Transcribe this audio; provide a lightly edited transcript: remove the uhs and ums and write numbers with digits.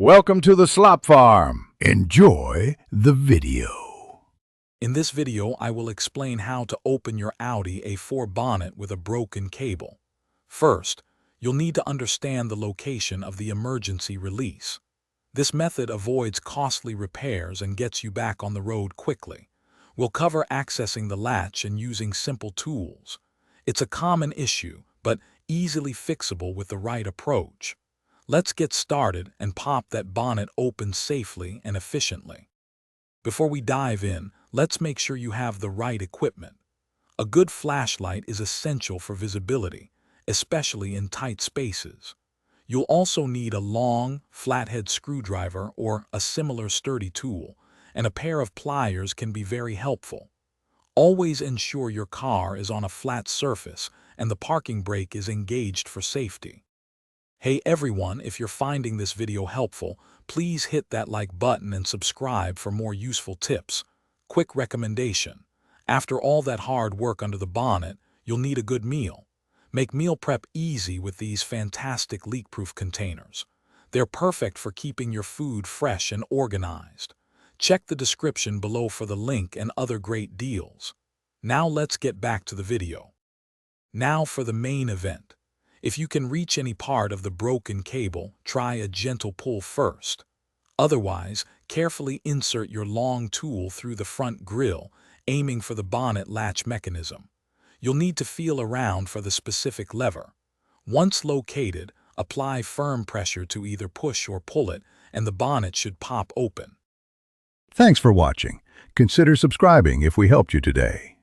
Welcome to the Slop Farm. Enjoy the video. In this video, I will explain how to open your Audi A4 bonnet with a broken cable. First, you'll need to understand the location of the emergency release. This method avoids costly repairs and gets you back on the road quickly. We'll cover accessing the latch and using simple tools. It's a common issue, but easily fixable with the right approach. Let's get started and pop that bonnet open safely and efficiently. Before we dive in, let's make sure you have the right equipment. A good flashlight is essential for visibility, especially in tight spaces. You'll also need a long, flathead screwdriver or a similar sturdy tool, and a pair of pliers can be very helpful. Always ensure your car is on a flat surface and the parking brake is engaged for safety. Hey everyone, if you're finding this video helpful, please hit that like button and subscribe for more useful tips. Quick recommendation: after all that hard work under the bonnet, you'll need a good meal. Make meal prep easy with these fantastic leak-proof containers. They're perfect for keeping your food fresh and organized. Check the description below for the link and other great deals. Now let's get back to the video. Now for the main event. If you can reach any part of the broken cable, try a gentle pull first. Otherwise, carefully insert your long tool through the front grille, aiming for the bonnet latch mechanism. You'll need to feel around for the specific lever. Once located, apply firm pressure to either push or pull it, and the bonnet should pop open. Thanks for watching. Consider subscribing if we helped you today.